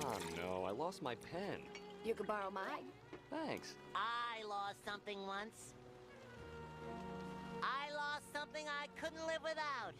Oh no, I lost my pen. You can borrow mine. Thanks. I lost something once. I lost something I couldn't live without.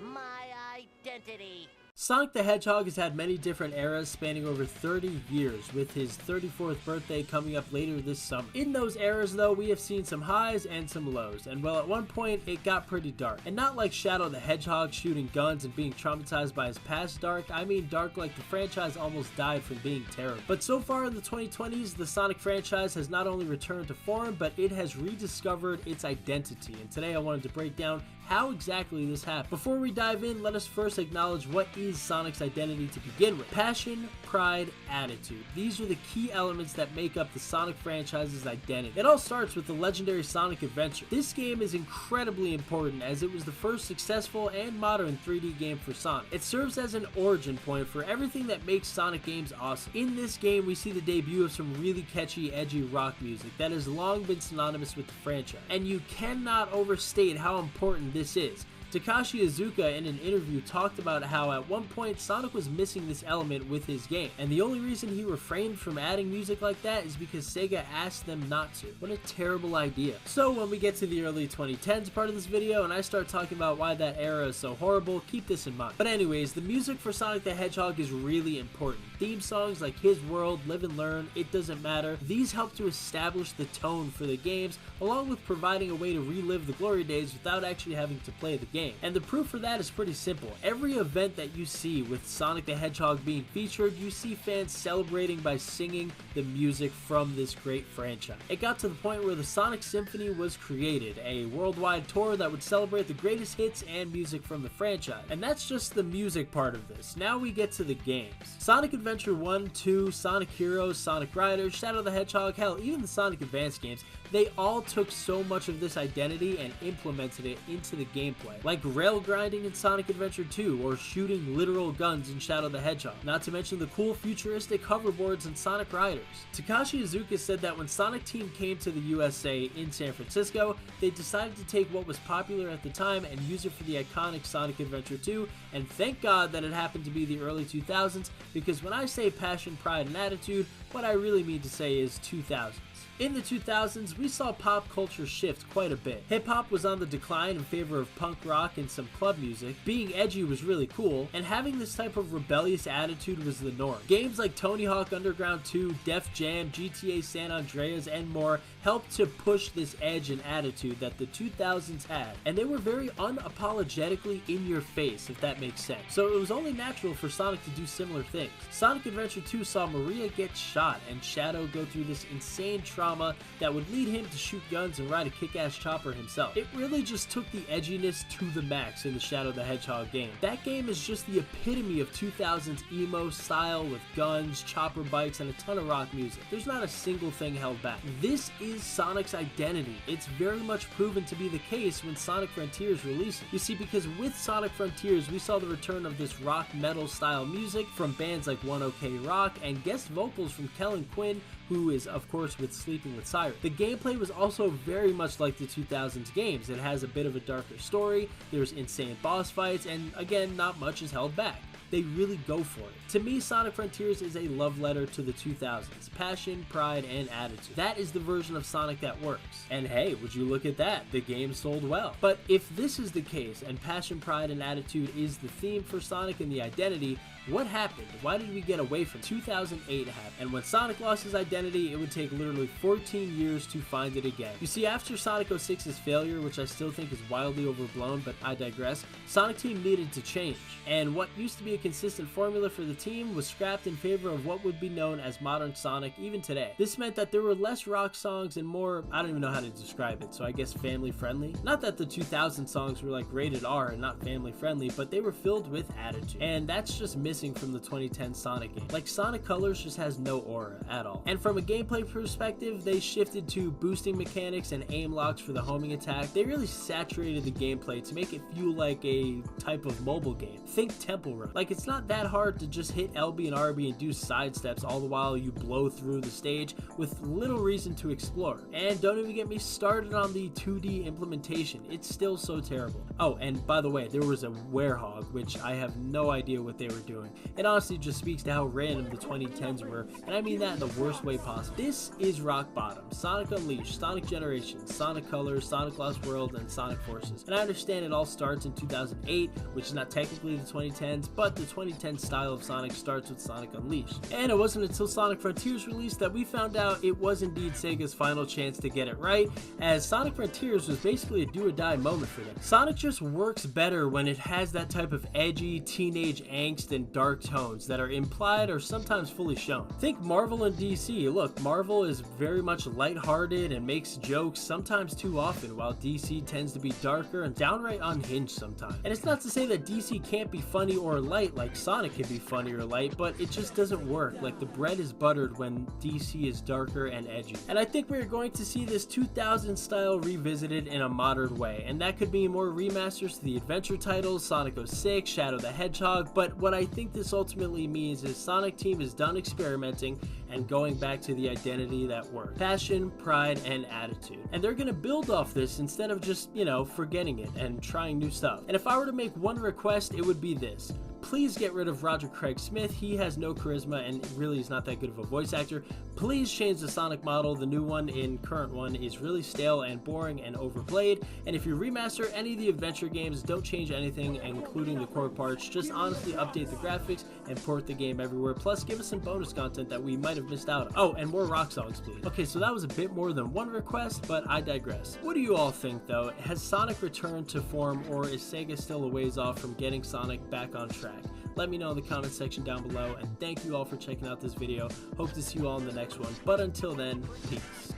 My identity. Sonic the Hedgehog has had many different eras spanning over 30 years, with his 34th birthday coming up later this summer. In those eras though, we have seen some highs and some lows, and well, at one point it got pretty dark. And not like Shadow the Hedgehog shooting guns and being traumatized by his past dark, I mean dark like the franchise almost died from being terrible. But so far in the 2020s, the Sonic franchise has not only returned to form, but it has rediscovered its identity, and today I wanted to break down how exactly this happened. Before we dive in, let us first acknowledge what is Sonic's identity to begin with. Passion, pride, attitude. These are the key elements that make up the Sonic franchise's identity. It all starts with the legendary Sonic Adventure. This game is incredibly important as it was the first successful and modern 3D game for Sonic. It serves as an origin point for everything that makes Sonic games awesome. In this game, we see the debut of some really catchy, edgy rock music that has long been synonymous with the franchise. And you cannot overstate how important this is. Takashi Iizuka in an interview talked about how at one point Sonic was missing this element with his game, and the only reason he refrained from adding music like that is because Sega asked them not to. What a terrible idea. So when we get to the early 2010s part of this video and I start talking about why that era is so horrible, keep this in mind. But anyways, the music for Sonic the Hedgehog is really important. Theme songs like His World, Live and Learn, It Doesn't Matter, these help to establish the tone for the games, along with providing a way to relive the glory days without actually having to play the game. And the proof for that is pretty simple. Every event that you see with Sonic the Hedgehog being featured, you see fans celebrating by singing the music from this great franchise. It got to the point where the Sonic Symphony was created, a worldwide tour that would celebrate the greatest hits and music from the franchise. And that's just the music part of this. Now we get to the games. Sonic Adventure 1, 2, Sonic Heroes, Sonic Riders, Shadow the Hedgehog, hell, even the Sonic Advance games, they all took so much of this identity and implemented it into the gameplay. Like rail grinding in Sonic Adventure 2 or shooting literal guns in Shadow the Hedgehog, not to mention the cool futuristic hoverboards in Sonic Riders. Takashi Iizuka said that when Sonic Team came to the USA in San Francisco, they decided to take what was popular at the time and use it for the iconic Sonic Adventure 2, and thank God that it happened to be the early 2000s, because when I say passion, pride, and attitude, what I really mean to say is 2000s. In the 2000s, we saw pop culture shift quite a bit. Hip-hop was on the decline in favor of punk rock and some club music, being edgy was really cool, and having this type of rebellious attitude was the norm. Games like Tony Hawk Underground 2, Def Jam, GTA San Andreas, and more helped to push this edge and attitude that the 2000s had, and they were very unapologetically in your face, if that makes sense. So it was only natural for Sonic to do similar things. Sonic Adventure 2 saw Maria get shot and Shadow go through this insane trauma that would lead him to shoot guns and ride a kick-ass chopper himself. It really just took the edginess to the max in the Shadow the Hedgehog game. That game is just the epitome of 2000s emo style with guns, chopper bikes, and a ton of rock music. There's not a single thing held back. This is Sonic's identity. It's very much proven to be the case when Sonic Frontiers released. You see, because with Sonic Frontiers, we saw the return of this rock metal style music from bands like One OK Rock and guest vocals from Kellen Quinn, who is of course with Sleeping with Sirens. The gameplay was also very much like the 2000s games. It has a bit of a darker story, there's insane boss fights, and again, not much is held back. They really go for it. To me, Sonic Frontiers is a love letter to the 2000s. Passion, pride, and attitude. That is the version of Sonic that works. And hey, would you look at that? The game sold well. But if this is the case, and passion, pride, and attitude is the theme for Sonic and the identity, what happened? Why did we get away from 2008 happened? And when Sonic lost his identity, it would take literally 14 years to find it again. You see, after Sonic 06's failure, which I still think is wildly overblown, but I digress, Sonic Team needed to change. And what used to be a consistent formula for the team was scrapped in favor of what would be known as modern Sonic even today. This meant that there were less rock songs and more, I don't even know how to describe it, so I guess family friendly. Not that the 2000 songs were like rated R and not family friendly, but they were filled with attitude. And that's just missing from the 2010 Sonic game. Like Sonic Colors just has no aura at all. And from a gameplay perspective, they shifted to boosting mechanics and aim locks for the homing attack. They really saturated the gameplay to make it feel like a type of mobile game. Think Temple Run. Like like it's not that hard to just hit LB and RB and do side steps all the while you blow through the stage with little reason to explore. And don't even get me started on the 2D implementation, it's still so terrible. Oh, and by the way, there was a werehog, which I have no idea what they were doing. It honestly just speaks to how random the 2010s were, and I mean that in the worst way possible. This is rock bottom. Sonic Unleashed, Sonic Generations, Sonic Colors, Sonic Lost World, and Sonic Forces. And I understand it all starts in 2008, which is not technically the 2010s, but the 2010 style of Sonic starts with Sonic Unleashed. And it wasn't until Sonic Frontiers released that we found out it was indeed Sega's final chance to get it right, as Sonic Frontiers was basically a do or die moment for them. Sonic just works better when it has that type of edgy teenage angst and dark tones that are implied or sometimes fully shown. Think Marvel and DC. Look, Marvel is very much lighthearted and makes jokes sometimes too often, while DC tends to be darker and downright unhinged sometimes. And it's not to say that DC can't be funny or light like Sonic can be funny or light, but it just doesn't work. Like, the bread is buttered when DC is darker and edgy. And I think we're going to see this 2000 style revisited in a modern way, and that could mean more remasters to the adventure titles, Sonic 06, Shadow the Hedgehog, but what I think this ultimately means is Sonic Team is done experimenting and going back to the identity that worked. Passion, pride, and attitude. And they're gonna build off this instead of just, forgetting it and trying new stuff. And if I were to make one request, it would be this. Please get rid of Roger Craig Smith. He has no charisma and really is not that good of a voice actor. Please change the Sonic model. The new one in current one is really stale and boring and overplayed. And if you remaster any of the adventure games, don't change anything, including the core parts. Just honestly update the graphics and port the game everywhere. Plus, give us some bonus content that we might have missed out on. Oh, and more rock songs, please. Okay, so that was a bit more than one request, but I digress. What do you all think, though? Has Sonic returned to form, or is Sega still a ways off from getting Sonic back on track? Let me know in the comment section down below, and thank you all for checking out this video. Hope to see you all in the next one, but until then, peace.